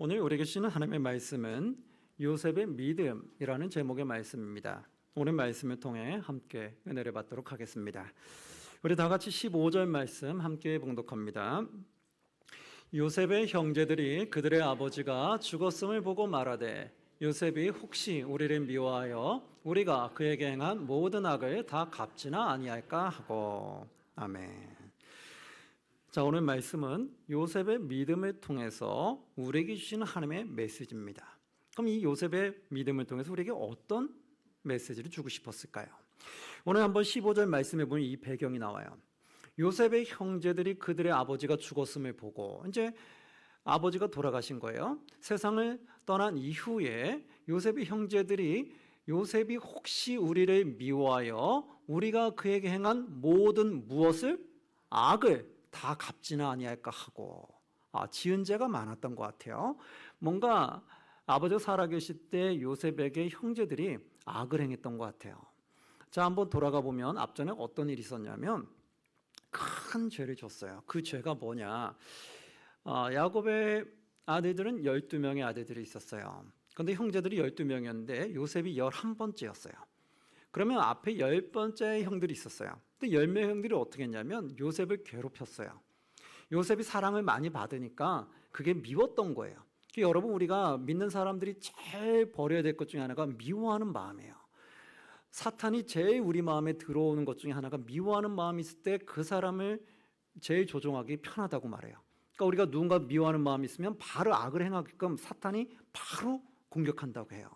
오늘 우리에게 주시는 하나님의 말씀은 요셉의 믿음이라는 제목의 말씀입니다. 오늘 말씀을 통해 함께 은혜를 받도록 하겠습니다. 우리 다 같이 15절 말씀 함께 봉독합니다. 요셉의 형제들이 그들의 아버지가 죽었음을 보고 말하되 요셉이 혹시 우리를 미워하여 우리가 그에게 행한 모든 악을 다 갚지나 아니할까 하고. 아멘. 자, 오늘 말씀은 요셉의 믿음을 통해서 우리에게 주시는 하나님의 메시지입니다. 그럼 이 요셉의 믿음을 통해서 우리에게 어떤 메시지를 주고 싶었을까요? 오늘 한번 15절 말씀에 보면 이 배경이 나와요. 요셉의 형제들이 그들의 아버지가 죽었음을 보고, 이제 아버지가 돌아가신 거예요. 세상을 떠난 이후에 요셉의 형제들이 요셉이 혹시 우리를 미워하여 우리가 그에게 행한 모든 무엇을 악을 다 갚지나 아니할까 하고, 지은 죄가 많았던 것 같아요. 뭔가 아버지가 살아계실 때 요셉에게 형제들이 악을 행했던 것 같아요. 자, 한번 돌아가 보면 앞전에 어떤 일이 있었냐면 큰 죄를 졌어요. 그 죄가 뭐냐? 야곱의 아들들은 12명의 아들들이 있었어요. 그런데 형제들이 12명이었는데 요셉이 11번째였어요. 그러면 앞에 10번째 형들이 있었어요. 근데 10명 형들이 어떻게 했냐면 요셉을 괴롭혔어요. 요셉이 사랑을 많이 받으니까 그게 미웠던 거예요. 여러분, 우리가 믿는 사람들이 제일 버려야 될 것 중에 하나가 미워하는 마음이에요. 사탄이 제일 우리 마음에 들어오는 것 중에 하나가 미워하는 마음이 있을 때 그 사람을 제일 조종하기 편하다고 말해요. 그러니까 우리가 누군가 미워하는 마음이 있으면 바로 악을 행하게끔 사탄이 바로 공격한다고 해요.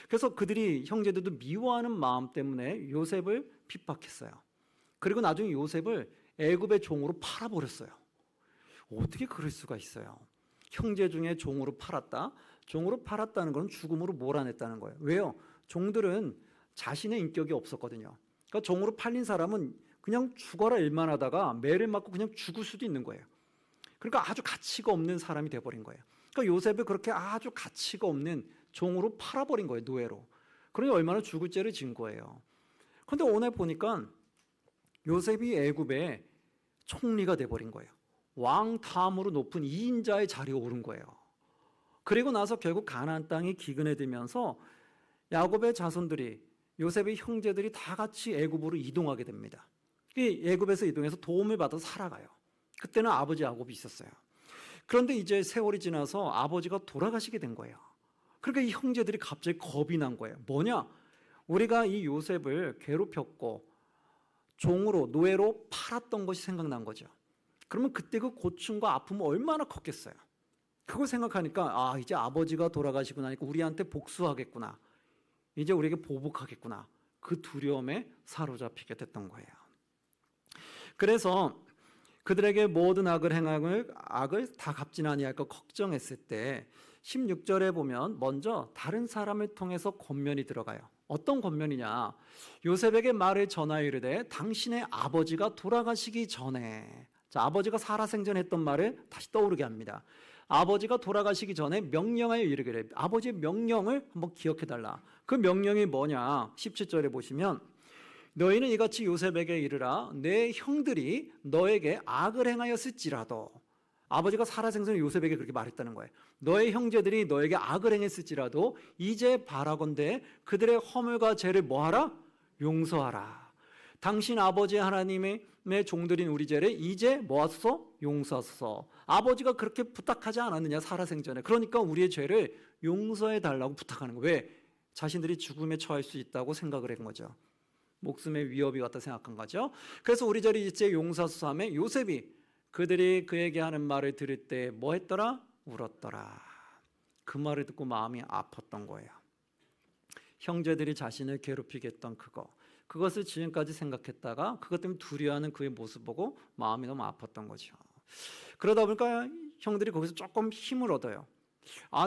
그래서 그들이 형제들도 미워하는 마음 때문에 요셉을 핍박했어요. 그리고 나중에 요셉을 애굽의 종으로 팔아버렸어요. 어떻게 그럴 수가 있어요? 형제 중에 종으로 팔았다? 종으로 팔았다는 건 죽음으로 몰아냈다는 거예요. 왜요? 종들은 자신의 인격이 없었거든요. 그러니까 종으로 팔린 사람은 그냥 죽어라 일만 하다가 매를 맞고 그냥 죽을 수도 있는 거예요. 그러니까 아주 가치가 없는 사람이 돼버린 거예요. 그러니까 요셉을 그렇게 아주 가치가 없는 종으로 팔아버린 거예요, 노예로. 그러니 얼마나 죽을 죄를 진 거예요. 그런데 오늘 보니까 요셉이 애굽의 총리가 돼버린 거예요. 왕 다음으로 높은 2인자의 자리에 오른 거예요. 그리고 나서 결국 가나안 땅이 기근에 들면서 야곱의 자손들이, 요셉의 형제들이 다 같이 애굽으로 이동하게 됩니다. 애굽에서 이동해서 도움을 받아서 살아가요. 그때는 아버지 야곱이 있었어요. 그런데 이제 세월이 지나서 아버지가 돌아가시게 된 거예요. 그러니까 이 형제들이 갑자기 겁이 난 거예요. 뭐냐? 우리가 이 요셉을 괴롭혔고 종으로, 노예로 팔았던 것이 생각난 거죠. 그러면 그때 그 고충과 아픔은 얼마나 컸겠어요. 그걸 생각하니까 이제 아버지가 돌아가시고 나니까 우리한테 복수하겠구나, 이제 우리에게 보복하겠구나, 그 두려움에 사로잡히게 됐던 거예요. 그래서 그들에게 모든 악을 다 갚지는 아니할까 걱정했을 때 16절에 보면 먼저 다른 사람을 통해서 권면이 들어가요. 어떤 권면이냐? 요셉에게 말을 전하여 이르되 당신의 아버지가 돌아가시기 전에, 자, 아버지가 살아생전 했던 말을 다시 떠오르게 합니다. 아버지가 돌아가시기 전에 명령하여 이르기를, 아버지의 명령을 한번 기억해달라. 그 명령이 뭐냐? 17절에 보시면 너희는 이같이 요셉에게 이르라, 내 형들이 너에게 악을 행하였을지라도, 아버지가 살아생전에 요셉에게 그렇게 말했다는 거예요. 너의 형제들이 너에게 악을 행했을지라도 이제 바라건대 그들의 허물과 죄를 뭐하라? 용서하라. 당신 아버지 하나님의 종들인 우리 죄를 이제 뭐하소서? 용서하소서. 아버지가 그렇게 부탁하지 않았느냐, 살아생전에. 그러니까 우리의 죄를 용서해 달라고 부탁하는 거예요. 왜? 자신들이 죽음에 처할 수 있다고 생각을 한 거죠. 목숨의 위협이 왔다 생각한 거죠. 그래서 우리 죄를 이제 용서하소서 하며 요셉이 그들이 그에게 하는 말을 들을 때 뭐 했더라? 울었더라. 그 말을 듣고 마음이 아팠던 거예요. 형제들이 자신을 괴롭히게 했던 그것을 지금까지 생각했다가 그것 때문에 두려워하는 그의 모습 보고 마음이 너무 아팠던 거죠. 그러다 보니까 형들이 거기서 조금 힘을 얻어요.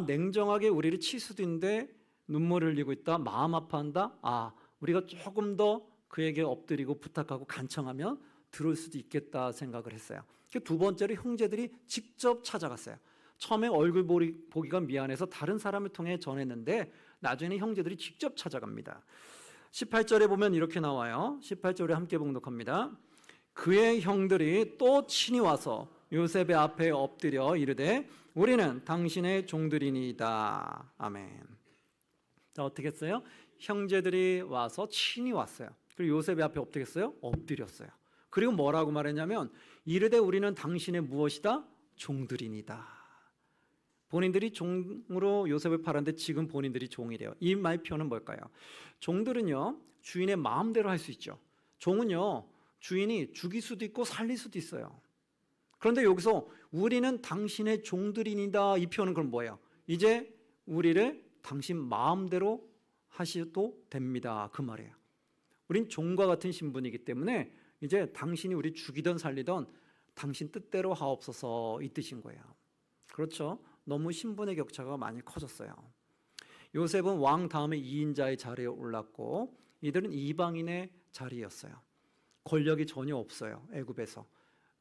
냉정하게 우리를 칠 수도 있는데 눈물을 흘리고 있다, 마음 아파한다, 우리가 조금 더 그에게 엎드리고 부탁하고 간청하면 들을 수도 있겠다 생각을 했어요. 두 번째로 형제들이 직접 찾아갔어요. 처음에 얼굴 보기가 미안해서 다른 사람을 통해 전했는데 나중에는 형제들이 직접 찾아갑니다. 18절에 보면 이렇게 나와요. 18절에 함께 봉독합니다. 그의 형들이 또 친히 와서 요셉의 앞에 엎드려 이르되 우리는 당신의 종들이니이다. 아멘. 자, 어떻게 했어요? 형제들이 와서 친히 왔어요. 그리고 요셉이 앞에 어떻게 했어요? 엎드렸어요. 그리고 뭐라고 말했냐면 이르되 우리는 당신의 무엇이다? 종들이니다. 본인들이 종으로 요셉을 팔았는데 지금 본인들이 종이래요. 이 말 표현은 뭘까요? 종들은요, 주인의 마음대로 할 수 있죠. 종은요, 주인이 죽일 수도 있고 살릴 수도 있어요. 그런데 여기서 우리는 당신의 종들이니다, 이 표현은 그럼 뭐예요? 이제 우리를 당신 마음대로 하셔도 됩니다, 그 말이에요. 우린 종과 같은 신분이기 때문에 이제 당신이 우리 죽이든 살리든 당신 뜻대로 하옵소서, 이 뜻인 거예요. 그렇죠? 너무 신분의 격차가 많이 커졌어요. 요셉은 왕 다음에 2인자의 자리에 올랐고 이들은 이방인의 자리였어요. 권력이 전혀 없어요, 애굽에서.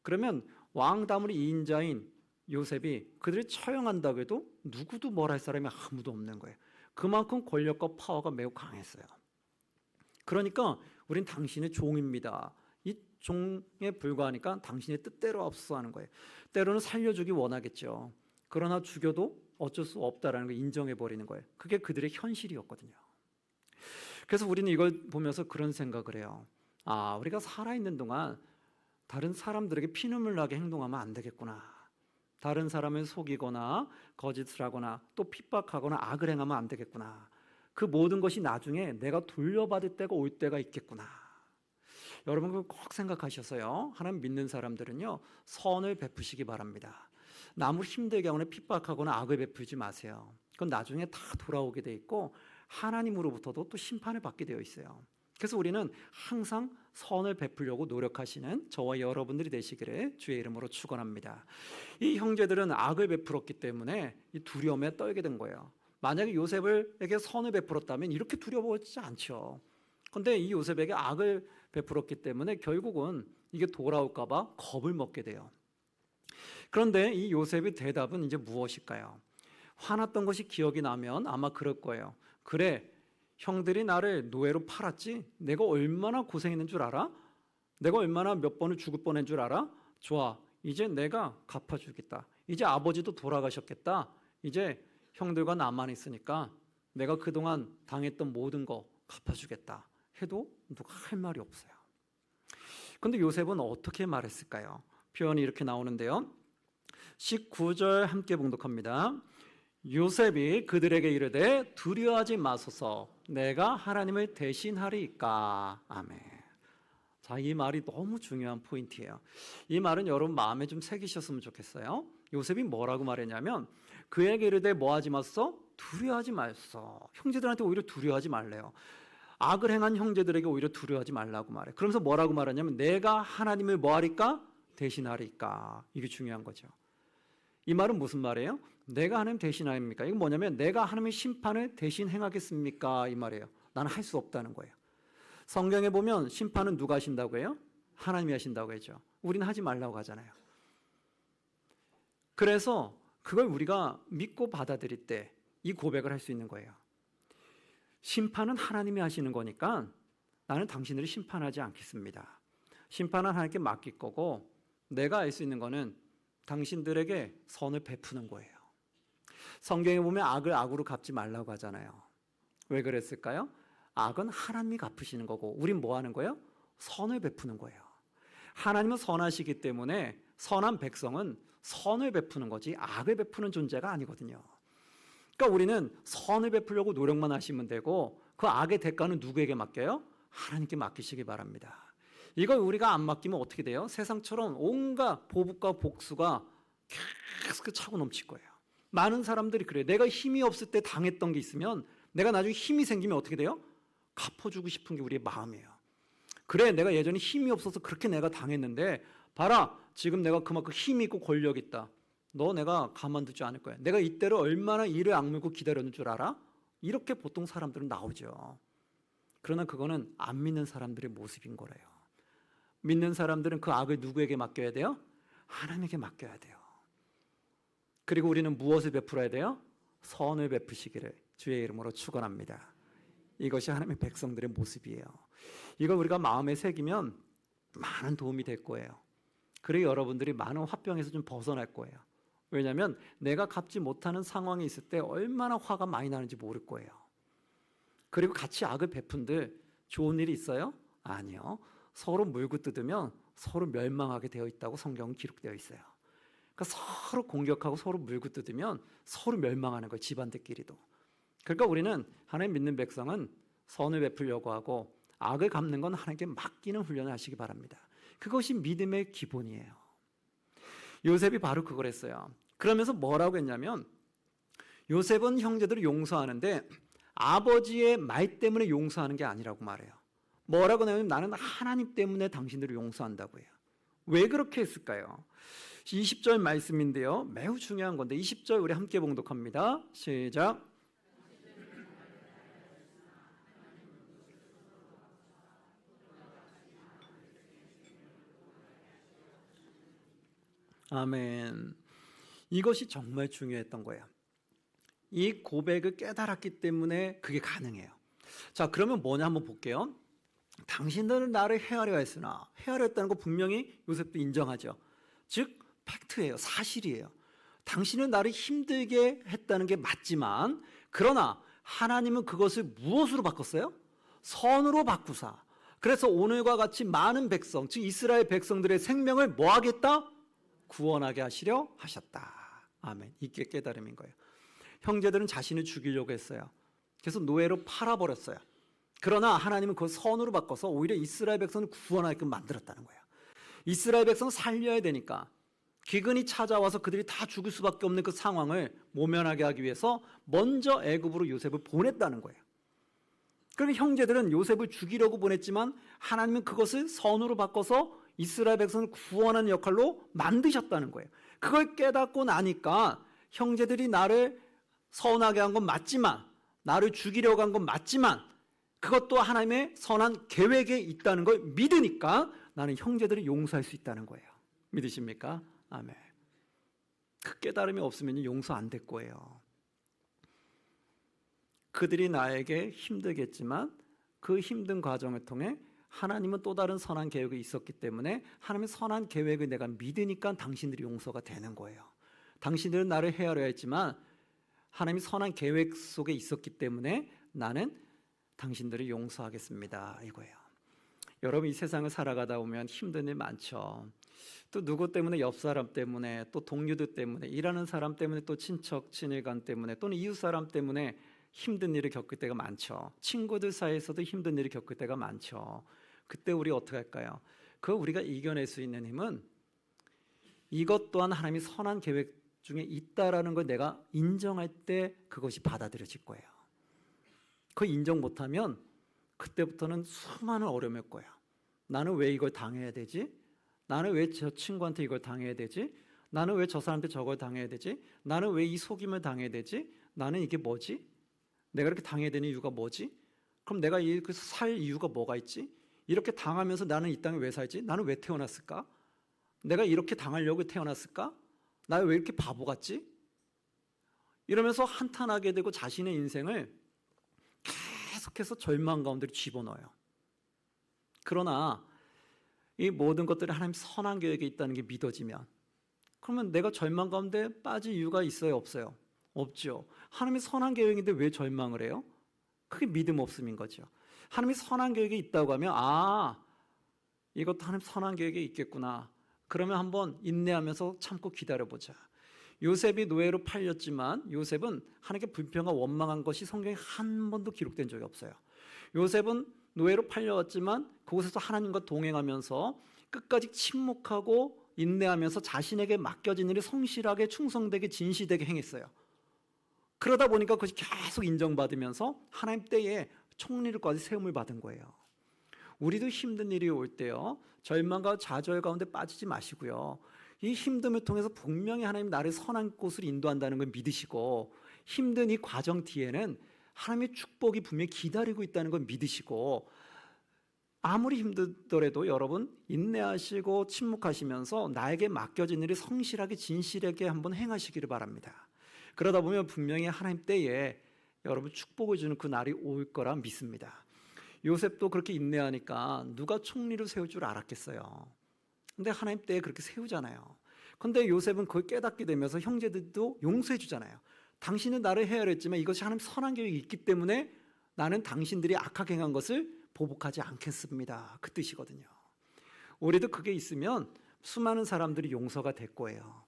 그러면 왕 다음으로 2인자인 요셉이 그들을 처형한다고 해도 누구도 뭘 할 사람이 아무도 없는 거예요. 그만큼 권력과 파워가 매우 강했어요. 그러니까 우린 당신의 종입니다. 이 종에 불과하니까 당신의 뜻대로 없어 하는 거예요. 때로는 살려주기 원하겠죠. 그러나 죽여도 어쩔 수 없다라는 걸 인정해버리는 거예요. 그게 그들의 현실이었거든요. 그래서 우리는 이걸 보면서 그런 생각을 해요. 아, 우리가 살아있는 동안 다른 사람들에게 피눈물 나게 행동하면 안 되겠구나. 다른 사람을 속이거나 거짓을 하거나 또 핍박하거나 악을 행하면 안 되겠구나. 그 모든 것이 나중에 내가 돌려받을 때가 올 때가 있겠구나. 여러분 그걸 꼭 생각하셔서요. 하나님 믿는 사람들은요, 선을 베푸시기 바랍니다. 남을 힘들게 하거나 핍박하거나 악을 베풀지 마세요. 그건 나중에 다 돌아오게 돼 있고 하나님으로부터도 또 심판을 받게 되어 있어요. 그래서 우리는 항상 선을 베풀려고 노력하시는 저와 여러분들이 되시기를 주의 이름으로 축원합니다. 이 형제들은 악을 베풀었기 때문에 이 두려움에 떨게 된 거예요. 만약에 요셉에게 선을 베풀었다면 이렇게 두려워하지 않죠. 그런데 이 요셉에게 악을 베풀었기 때문에 결국은 이게 돌아올까 봐 겁을 먹게 돼요. 그런데 이 요셉의 대답은 이제 무엇일까요? 화났던 것이 기억이 나면 아마 그럴 거예요. 그래, 형들이 나를 노예로 팔았지? 내가 얼마나 고생했는 줄 알아? 내가 얼마나 몇 번을 죽을 뻔한 줄 알아? 좋아, 이제 내가 갚아주겠다. 이제 아버지도 돌아가셨겠다. 이제 형들과 나만 있으니까 내가 그동안 당했던 모든 거 갚아주겠다 해도 누가 할 말이 없어요. 그런데 요셉은 어떻게 말했을까요? 표현이 이렇게 나오는데요. 19절 함께 봉독합니다. 요셉이 그들에게 이르되 두려워하지 마소서, 내가 하나님을 대신하리이까. 아멘. 자, 이 말이 너무 중요한 포인트예요. 이 말은 여러분 마음에 좀 새기셨으면 좋겠어요. 요셉이 뭐라고 말했냐면 그에게 이르되 뭐하지 마소서? 두려워하지 마소서. 형제들한테 오히려 두려워하지 말래요. 악을 행한 형제들에게 오히려 두려워하지 말라고 말해. 그러면서 뭐라고 말하냐면 내가 하나님을 뭐하리까? 대신하리까. 이게 중요한 거죠. 이 말은 무슨 말이에요? 내가 하나님 대신하입니까? 이건 뭐냐면 내가 하나님의 심판을 대신 행하겠습니까? 이 말이에요. 나는 할 수 없다는 거예요. 성경에 보면 심판은 누가 하신다고 해요? 하나님이 하신다고 하죠. 우리는 하지 말라고 하잖아요. 그래서 그걸 우리가 믿고 받아들일 때 이 고백을 할 수 있는 거예요. 심판은 하나님이 하시는 거니까 나는 당신들을 심판하지 않겠습니다. 심판은 하나님께 맡길 거고 내가 알 수 있는 거는 당신들에게 선을 베푸는 거예요. 성경에 보면 악을 악으로 갚지 말라고 하잖아요. 왜 그랬을까요? 악은 하나님이 갚으시는 거고 우린 뭐 하는 거예요? 선을 베푸는 거예요. 하나님은 선하시기 때문에 선한 백성은 선을 베푸는 거지 악을 베푸는 존재가 아니거든요. 그러니까 우리는 선을 베푸려고 노력만 하시면 되고 그 악의 대가는 누구에게 맡겨요? 하나님께 맡기시기 바랍니다. 이걸 우리가 안 맡기면 어떻게 돼요? 세상처럼 온갖 보복과 복수가 계속 차고 넘칠 거예요. 많은 사람들이 그래요. 내가 힘이 없을 때 당했던 게 있으면 내가 나중에 힘이 생기면 어떻게 돼요? 갚아주고 싶은 게 우리의 마음이에요. 그래, 내가 예전에 힘이 없어서 그렇게 내가 당했는데 봐라, 지금 내가 그만큼 힘이 있고 권력이 있다. 너 내가 가만두지 않을 거야. 내가 이때로 얼마나 이를 악물고 기다렸는 줄 알아? 이렇게 보통 사람들은 나오죠. 그러나 그거는 안 믿는 사람들의 모습인 거래요. 믿는 사람들은 그 악을 누구에게 맡겨야 돼요? 하나님에게 맡겨야 돼요. 그리고 우리는 무엇을 베풀어야 돼요? 선을 베푸시기를 주의 이름으로 축원합니다. 이것이 하나님의 백성들의 모습이에요. 이걸 우리가 마음에 새기면 많은 도움이 될 거예요. 그리고 여러분들이 많은 화병에서 좀 벗어날 거예요. 왜냐하면 내가 갚지 못하는 상황에 있을 때 얼마나 화가 많이 나는지 모를 거예요. 그리고 같이 악을 베푼들 좋은 일이 있어요? 아니요. 서로 물고 뜯으면 서로 멸망하게 되어 있다고 성경은 기록되어 있어요. 그러니까 서로 공격하고 서로 물고 뜯으면 서로 멸망하는 거예요. 집안들끼리도. 그러니까 우리는 하나님 믿는 백성은 선을 베풀려고 하고 악을 갚는 건 하나님께 맡기는 훈련을 하시기 바랍니다. 그것이 믿음의 기본이에요. 요셉이 바로 그걸 했어요. 그러면서 뭐라고 했냐면 요셉은 형제들을 용서하는데 아버지의 말 때문에 용서하는 게 아니라고 말해요. 뭐라고 하냐면 나는 하나님 때문에 당신들을 용서한다고 해요. 왜 그렇게 했을까요? 20절 말씀인데요. 매우 중요한 건데 20절 우리 함께 봉독합니다. 시작. 아멘. 이것이 정말 중요했던 거예요. 이 고백을 깨달았기 때문에 그게 가능해요. 자, 그러면 뭐냐 한번 볼게요. 당신들은 나를 헤아려 했으나, 헤아려 했다는 거 분명히 요셉도 인정하죠. 즉 팩트예요. 사실이에요. 당신은 나를 힘들게 했다는 게 맞지만, 그러나 하나님은 그것을 무엇으로 바꿨어요? 선으로 바꾸사. 그래서 오늘과 같이 많은 백성, 즉 이스라엘 백성들의 생명을 뭐 하겠다? 구원하게 하시려 하셨다. 아멘. 이게 깨달음인 거예요. 형제들은 자신을 죽이려고 했어요. 그래서 노예로 팔아버렸어요. 그러나 하나님은 그걸 선으로 바꿔서 오히려 이스라엘 백성을 구원하게끔 만들었다는 거예요. 이스라엘 백성을 살려야 되니까 기근이 찾아와서 그들이 다 죽을 수밖에 없는 그 상황을 모면하게 하기 위해서 먼저 애굽으로 요셉을 보냈다는 거예요. 그러니까 형제들은 요셉을 죽이려고 보냈지만 하나님은 그것을 선으로 바꿔서 이스라엘 백성을 구원하는 역할로 만드셨다는 거예요. 그걸 깨닫고 나니까 형제들이 나를 서운하게 한 건 맞지만, 나를 죽이려고 한 건 맞지만 그것도 하나님의 선한 계획에 있다는 걸 믿으니까 나는 형제들을 용서할 수 있다는 거예요. 믿으십니까? 아멘. 그 깨달음이 없으면 용서 안 될 거예요. 그들이 나에게 힘들겠지만 그 힘든 과정을 통해 하나님은 또 다른 선한 계획이 있었기 때문에 하나님의 선한 계획을 내가 믿으니까 당신들이 용서가 되는 거예요. 당신들은 나를 헤아려 했지만 하나님이 선한 계획 속에 있었기 때문에 나는 당신들을 용서하겠습니다. 이거예요. 여러분 이 세상을 살아가다 보면 힘든 일 많죠. 또 누구 때문에 옆 사람 때문에 또 동료들 때문에 일하는 사람 때문에 또 친척 친일간 때문에 또는 이웃 사람 때문에 힘든 일을 겪을 때가 많죠. 친구들 사이에서도 힘든 일을 겪을 때가 많죠. 그때 우리 어떻게 할까요? 그 우리가 이겨낼 수 있는 힘은 이것 또한 하나님이 선한 계획 중에 있다라는 걸 내가 인정할 때 그것이 받아들여질 거예요. 그 인정 못하면 그때부터는 수많은 어려움일 거예요. 나는 왜 이걸 당해야 되지? 나는 왜 저 친구한테 이걸 당해야 되지? 나는 왜 저 사람한테 저걸 당해야 되지? 나는 왜 이 속임을 당해야 되지? 나는 이게 뭐지? 내가 이렇게 당해야 되는 이유가 뭐지? 그럼 내가 이렇게 살 이유가 뭐가 있지? 이렇게 당하면서 나는 이 땅에 왜 살지? 나는 왜 태어났을까? 내가 이렇게 당하려고 태어났을까? 나 왜 이렇게 바보 같지? 이러면서 한탄하게 되고 자신의 인생을 계속해서 절망 가운데 집어넣어요. 그러나 이 모든 것들이 하나님 선한 계획에 있다는 게 믿어지면 그러면 내가 절망 가운데 빠질 이유가 있어요? 없어요? 없죠. 하나님이 선한 계획인데 왜 절망을 해요? 그게 믿음 없음인 거죠. 하나님이 선한 계획이 있다고 하면 이것도 하나님 선한 계획이 있겠구나. 그러면 한번 인내하면서 참고 기다려보자. 요셉이 노예로 팔렸지만 요셉은 하나님께 불평과 원망한 것이 성경에 한 번도 기록된 적이 없어요. 요셉은 노예로 팔려왔지만 그곳에서 하나님과 동행하면서 끝까지 침묵하고 인내하면서 자신에게 맡겨진 일을 성실하게 충성되게 진실되게 행했어요. 그러다 보니까 그것이 계속 인정받으면서 하나님 때에 총리를까지 세움을 받은 거예요. 우리도 힘든 일이 올 때요, 절망과 좌절 가운데 빠지지 마시고요, 이 힘듦을 통해서 분명히 하나님 나를 선한 곳으로 인도한다는 걸 믿으시고 힘든 이 과정 뒤에는 하나님의 축복이 분명히 기다리고 있다는 걸 믿으시고 아무리 힘들더라도 여러분 인내하시고 침묵하시면서 나에게 맡겨진 일을 성실하게 진실하게 한번 행하시기를 바랍니다. 그러다 보면 분명히 하나님 때에 여러분 축복을 주는 그 날이 올 거라 믿습니다. 요셉도 그렇게 인내하니까 누가 총리를 세울 줄 알았겠어요. 근데 하나님 때에 그렇게 세우잖아요. 근데 요셉은 그걸 깨닫게 되면서 형제들도 용서해 주잖아요. 당신은 나를 해하랬지만 이것이 하나님 선한 계획이 있기 때문에 나는 당신들이 악하게 행한 것을 보복하지 않겠습니다. 그 뜻이거든요. 우리도 그게 있으면 수많은 사람들이 용서가 될 거예요.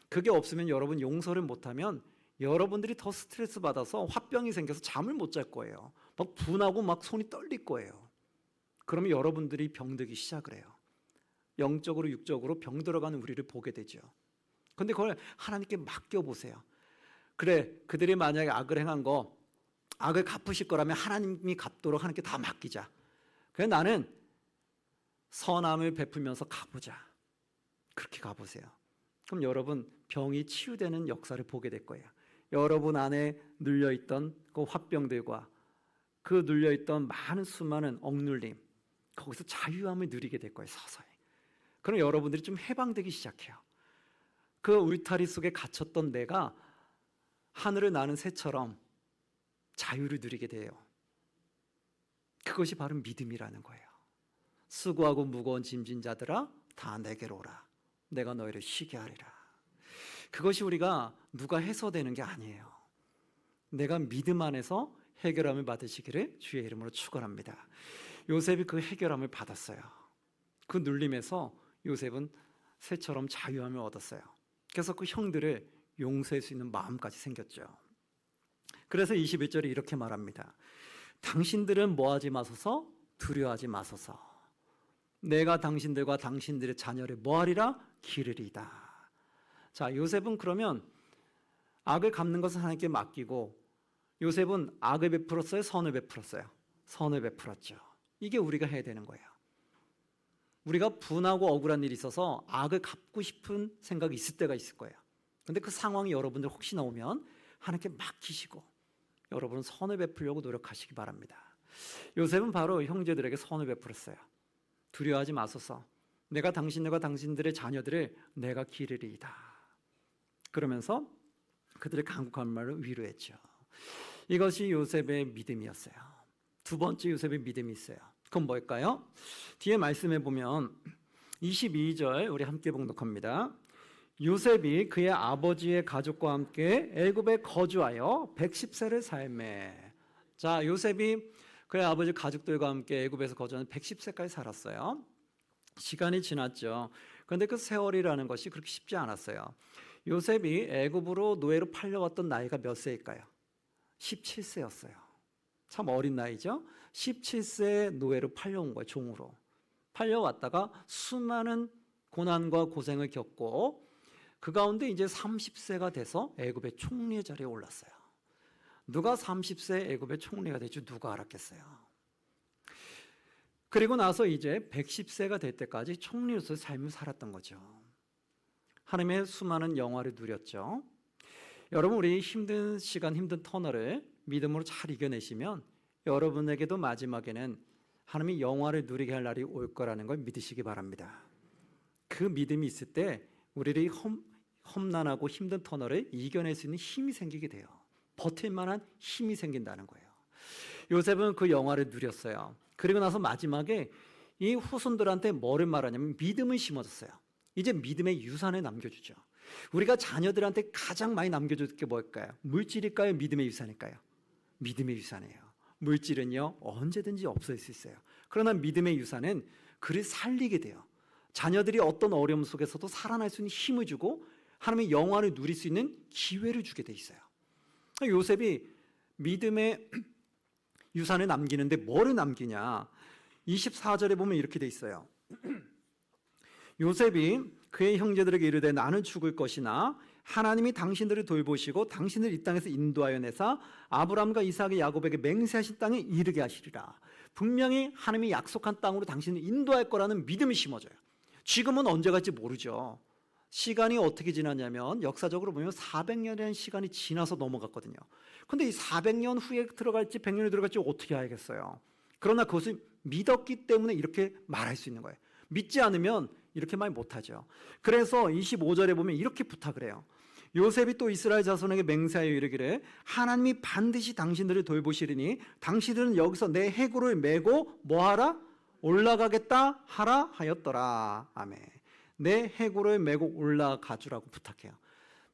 그게 없으면 여러분 용서를 못하면 여러분들이 더 스트레스 받아서 화병이 생겨서 잠을 못 잘 거예요. 막 분하고 막 손이 떨릴 거예요. 그러면 여러분들이 병들기 시작을 해요. 영적으로 육적으로 병들어가는 우리를 보게 되죠. 그런데 그걸 하나님께 맡겨보세요. 그래, 그들이 만약에 악을 행한 거, 악을 갚으실 거라면 하나님이 갚도록 하나님께 다 맡기자. 그래서 나는 선함을 베풀면서 가보자. 그렇게 가보세요. 그럼 여러분 병이 치유되는 역사를 보게 될 거예요. 여러분 안에 눌려있던 그 화병들과 그 눌려있던 많은 수많은 억눌림, 거기서 자유함을 누리게 될 거예요. 서서히. 그럼 여러분들이 좀 해방되기 시작해요. 그 울타리 속에 갇혔던 내가 하늘을 나는 새처럼 자유를 누리게 돼요. 그것이 바로 믿음이라는 거예요. 수고하고 무거운 짐진 자들아 다 내게로 오라. 내가 너희를 쉬게 하리라. 그것이 우리가 누가 해서되는 게 아니에요. 내가 믿음 안에서 해결함을 받으시기를 주의 이름으로 축원합니다. 요셉이 그 해결함을 받았어요. 그 눌림에서 요셉은 새처럼 자유함을 얻었어요. 그래서 그 형들을 용서할 수 있는 마음까지 생겼죠. 그래서 21절에 이렇게 말합니다. 당신들은 뭐하지 마소서, 두려워하지 마소서. 내가 당신들과 당신들의 자녀를 뭐하리라? 기르리이다. 자, 요셉은 그러면 악을 갚는 것을 하나님께 맡기고 요셉은 악을 베풀었어요? 선을 베풀었어요? 선을 베풀었죠. 이게 우리가 해야 되는 거예요. 우리가 분하고 억울한 일이 있어서 악을 갚고 싶은 생각이 있을 때가 있을 거예요. 그런데 그 상황이 여러분들 혹시나 오면 하나님께 맡기시고 여러분은 선을 베풀려고 노력하시기 바랍니다. 요셉은 바로 형제들에게 선을 베풀었어요. 두려워하지 마소서. 내가 당신들과 당신들의 자녀들을 내가 기르리이다. 그러면서 그들의 간곡한 말을 위로했죠. 이것이 요셉의 믿음이었어요. 두 번째 요셉의 믿음이 있어요. 그건 뭘까요? 뒤에 말씀해 보면 22절 우리 함께 봉독합니다. 요셉이 그의 아버지의 가족과 함께 애굽에 거주하여 110세를 살매. 자, 요셉이 그의 아버지 가족들과 함께 애굽에서 거주하는 110세까지 살았어요. 시간이 지났죠. 그런데 그 세월이라는 것이 그렇게 쉽지 않았어요. 요셉이 애굽으로 노예로 팔려왔던 나이가 몇 세일까요? 17세였어요. 참 어린 나이죠. 17세에 노예로 팔려온 거예요. 종으로. 팔려왔다가 수많은 고난과 고생을 겪고 그 가운데 이제 30세가 돼서 애굽의 총리의 자리에 올랐어요. 누가 30세 애굽의 총리가 될지 누가 알았겠어요. 그리고 나서 이제 110세가 될 때까지 총리로서의 삶을 살았던 거죠. 하나님의 수많은 영화를 누렸죠. 여러분, 우리 힘든 시간, 힘든 터널을 믿음으로 잘 이겨내시면 여러분에게도 마지막에는 하나님이 영화를 누리게 할 날이 올 거라는 걸 믿으시기 바랍니다. 그 믿음이 있을 때 우리의 험난하고 힘든 터널을 이겨낼 수 있는 힘이 생기게 돼요. 버틸 만한 힘이 생긴다는 거예요. 요셉은 그 영화를 누렸어요. 그리고 나서 마지막에 이 후손들한테 뭐를 말하냐면 믿음을 심어줬어요. 이제 믿음의 유산을 남겨주죠. 우리가 자녀들한테 가장 많이 남겨줄 게 뭘까요? 물질일까요? 믿음의 유산일까요? 믿음의 유산이에요. 물질은요 언제든지 없어질 수 있어요. 그러나 믿음의 유산은 그를 살리게 돼요. 자녀들이 어떤 어려움 속에서도 살아날 수 있는 힘을 주고 하나님의 영화를 누릴 수 있는 기회를 주게 돼 있어요. 요셉이 믿음의 유산을 남기는데 뭐를 남기냐? 24절에 보면 이렇게 돼 있어요. 요셉이 그의 형제들에게 이르되 나는 죽을 것이나 하나님이 당신들을 돌보시고 당신을 이 땅에서 인도하여 내사 아브라함과 이삭과 야곱에게 맹세하신 땅에 이르게 하시리라. 분명히 하나님이 약속한 땅으로 당신을 인도할 거라는 믿음이 심어져요. 지금은 언제 갈지 모르죠. 시간이 어떻게 지났냐면 역사적으로 보면 400년이라는 시간이 지나서 넘어갔거든요. 근데 이 400년 후에 들어갈지 100년에 들어갈지 어떻게 알겠어요. 그러나 그것을 믿었기 때문에 이렇게 말할 수 있는 거예요. 믿지 않으면 이렇게 말 못하죠. 그래서 25절에 보면 이렇게 부탁을 해요. 요셉이 또 이스라엘 자손에게 맹세하여 이르기를 하나님이 반드시 당신들을 돌보시리니 당신들은 여기서 내 해구를 메고 뭐하라? 올라가겠다 하라 하였더라. 아멘. 내 해골을 메고 올라가 주라고 부탁해요.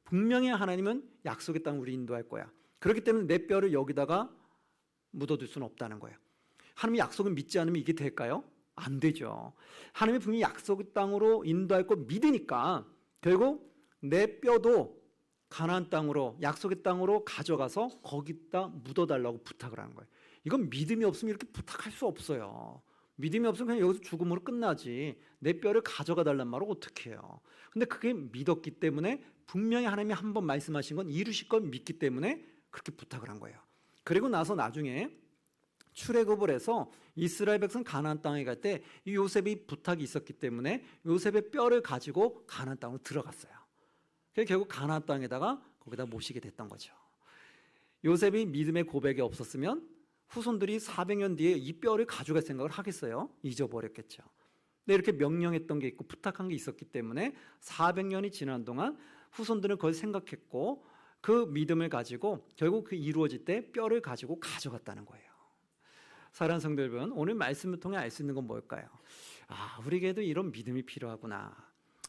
분명히 하나님은 약속의 땅 우리 인도할 거야. 그렇기 때문에 내 뼈를 여기다가 묻어둘 수는 없다는 거예요. 하나님의 약속을 믿지 않으면 이게 될까요? 안 되죠. 하나님이 분명히 약속의 땅으로 인도할 거 믿으니까 결국 내 뼈도 가나안 땅으로, 약속의 땅으로 가져가서 거기다 묻어달라고 부탁을 하는 거예요. 이건 믿음이 없으면 이렇게 부탁할 수 없어요. 믿음이 없으면 그냥 여기서 죽음으로 끝나지, 내 뼈를 가져가 달란 말을 어떻게 해요? 근데 그게 믿었기 때문에, 분명히 하나님이 한 번 말씀하신 건 이루실 걸 믿기 때문에 그렇게 부탁을 한 거예요. 그리고 나서 나중에 출애굽을 해서 이스라엘 백성 가나안 땅에 갈 때 이 요셉이 부탁이 있었기 때문에 요셉의 뼈를 가지고 가나안 땅으로 들어갔어요. 그래서 결국 가나안 땅에다가 거기다 모시게 됐던 거죠. 요셉이 믿음의 고백이 없었으면 후손들이 400년 뒤에 이 뼈를 가져갈 생각을 하겠어요? 잊어버렸겠죠. 근데 이렇게 명령했던 게 있고 부탁한 게 있었기 때문에 400년이 지난 동안 후손들은 그걸 생각했고 그 믿음을 가지고 결국 그 이루어질 때 뼈를 가지고 가져갔다는 거예요. 사랑하는 성도 여러분, 오늘 말씀을 통해 알 수 있는 건 뭘까요? 우리에게도 이런 믿음이 필요하구나.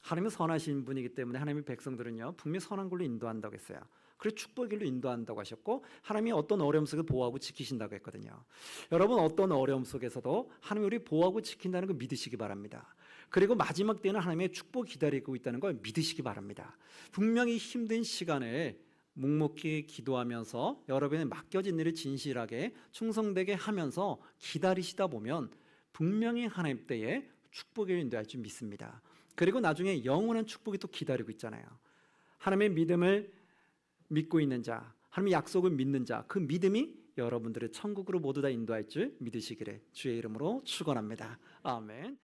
하나님은 선하신 분이기 때문에 하나님의 백성들은요 분명히 선한 걸로 인도한다고 했어요. 그리고 축복의 길로 인도한다고 하셨고, 하나님이 어떤 어려움 속에 보호하고 지키신다고 했거든요. 여러분, 어떤 어려움 속에서도 하나님이 우리 보호하고 지킨다는 걸 믿으시기 바랍니다. 그리고 마지막 때는 하나님의 축복이 기다리고 있다는 걸 믿으시기 바랍니다. 분명히 힘든 시간에 묵묵히 기도하면서 여러분의 맡겨진 일을 진실하게 충성되게 하면서 기다리시다 보면 분명히 하나님 때에 축복을 인도할 줄 믿습니다. 그리고 나중에 영원한 축복이 또 기다리고 있잖아요. 하나님의 믿음을 믿고 있는 자, 하나님의 약속을 믿는 자, 그 믿음이 여러분들의 천국으로 모두 다 인도할 줄 믿으시기를 주의 이름으로 축원합니다. 아멘.